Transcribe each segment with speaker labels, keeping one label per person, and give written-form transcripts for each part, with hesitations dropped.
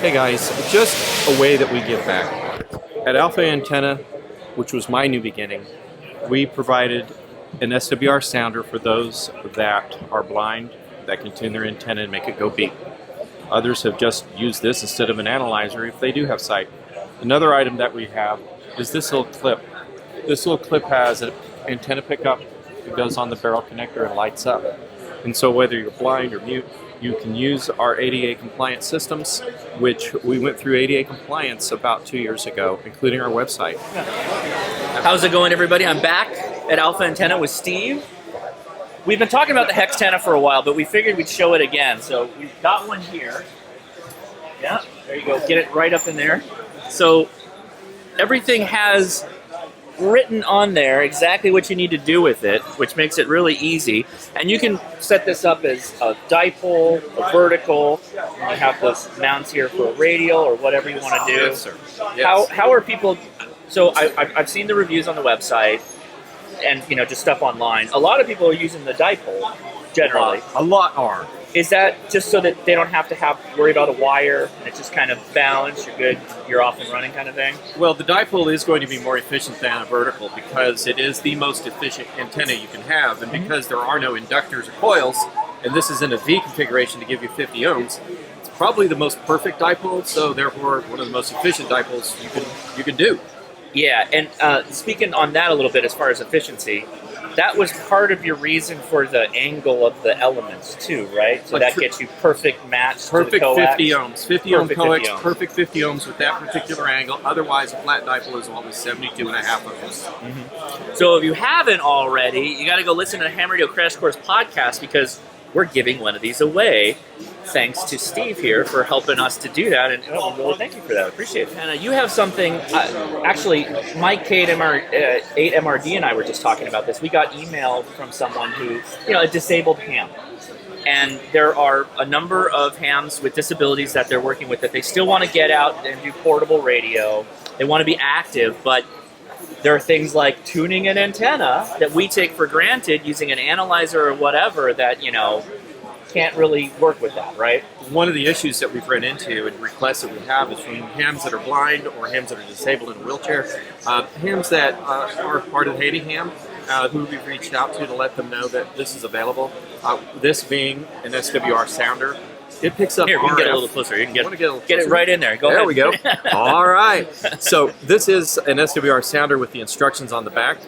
Speaker 1: Hey guys, just a way that we give back. At Alpha Antenna, which was my new beginning, we provided an SWR sounder for those that are blind, that can tune their antenna and make it go beep. Others have just used this instead of an analyzer if they do have sight. Another item that we have is this little clip. This little clip has an antenna pickup. It goes on the barrel connector and lights up. And so whether you're blind or mute, you can use our ADA compliant systems, which we went through ADA compliance about 2 years ago, including our website.
Speaker 2: How's it going, everybody? I'm back at Alpha Antenna with Steve. We've been talking about the Hextenna for a while, but we figured we'd show it again. So we've got one here. Yeah, there you go. Get it right up in there. So everything has written on there exactly what you need to do with it, which makes it really easy. And you can set this up as a dipole, a vertical. And you have those mounts here for a radial or whatever you want to do.
Speaker 1: Yes, sir. Yes.
Speaker 2: How are people? So I've seen the reviews on the website, and just stuff online. A lot of people are using the dipole generally.
Speaker 1: A lot are.
Speaker 2: Is that just so that they don't have to worry about a wire and it's just kind of balanced, you're good, you're off and running kind of thing?
Speaker 1: Well, the dipole is going to be more efficient than a vertical because it is the most efficient antenna you can have, and because there are no inductors or coils, and this is in a V configuration to give you 50 ohms, it's probably the most perfect dipole, so therefore one of the most efficient dipoles you can do.
Speaker 2: Yeah, and speaking on that a little bit as far as efficiency, that was part of your reason for the angle of the elements too, right? So that gets you perfect match
Speaker 1: perfect
Speaker 2: to the coax.
Speaker 1: 50 ohms. 50 ohm
Speaker 2: Perfect
Speaker 1: coax,
Speaker 2: 50 ohms.
Speaker 1: perfect 50 ohms with that particular angle. Otherwise, a flat dipole is always 72 and a half ohms.
Speaker 2: So if you haven't already, you got to go listen to the Ham Radio Crash Course podcast because we're giving one of these away. Thanks to Steve here for helping us to do that, and really thank you for that. I appreciate it. And you have something. Actually, Mike K 8MRD and I were just talking about this. We got email from someone who, a disabled ham, and there are a number of hams with disabilities that they're working with that they still want to get out and do portable radio. They want to be active, but there are things like tuning an antenna that we take for granted using an analyzer or whatever that, can't really work with that, right?
Speaker 1: One of the issues that we've run into and requests that we have is from hams that are blind or hams that are disabled in a wheelchair, hams that are part of Haiti Ham, who we've reached out to let them know that this is available. This being an SWR sounder, it picks up
Speaker 2: Here, we can
Speaker 1: RF.
Speaker 2: get a little closer. You can get
Speaker 1: it
Speaker 2: it right in there. Go ahead.
Speaker 1: There we go. All right. So this is an SWR sounder with the instructions on the back.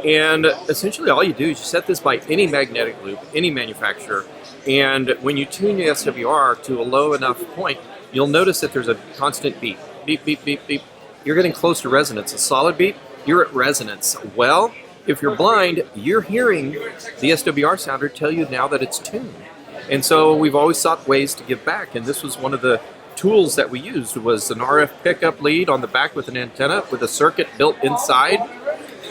Speaker 1: And essentially all you do is you set this by any magnetic loop, any manufacturer, and when you tune the SWR to a low enough point, you'll notice that there's a constant beep. Beep, beep, beep, beep. You're getting close to resonance. A solid beep, you're at resonance. Well, if you're blind, you're hearing the SWR sounder tell you now that it's tuned. And so we've always sought ways to give back, and this was one of the tools that we used was an RF pickup lead on the back with an antenna with a circuit built inside.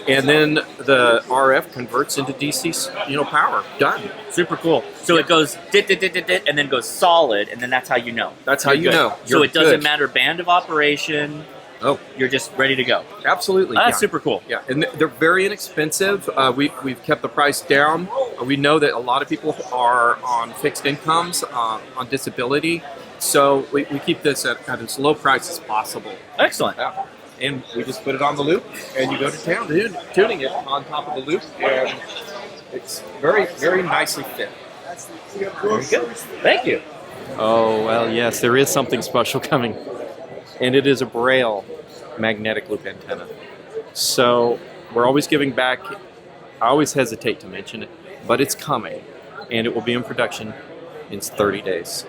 Speaker 1: And then the RF converts into DC, power. Done.
Speaker 2: Super cool. So it goes dit, dit, dit, dit, dit, and then goes solid, and then that's how you know.
Speaker 1: That's how you know.
Speaker 2: So it doesn't matter band of operation.
Speaker 1: Oh,
Speaker 2: you're just ready to go.
Speaker 1: Absolutely.
Speaker 2: That's super cool.
Speaker 1: Yeah, and they're very inexpensive. We've kept the price down. We know that a lot of people are on fixed incomes, on disability, so we keep this at as low price as possible.
Speaker 2: Excellent.
Speaker 1: Yeah. And we just put it on the loop, and you go to town tuning it on top of the loop, and it's very, very nicely fit.
Speaker 2: Very good. Thank you.
Speaker 1: Oh, well, yes, there is something special coming, and it is a Braille magnetic loop antenna. So we're always giving back. I always hesitate to mention it, but it's coming, and it will be in production in 30 days.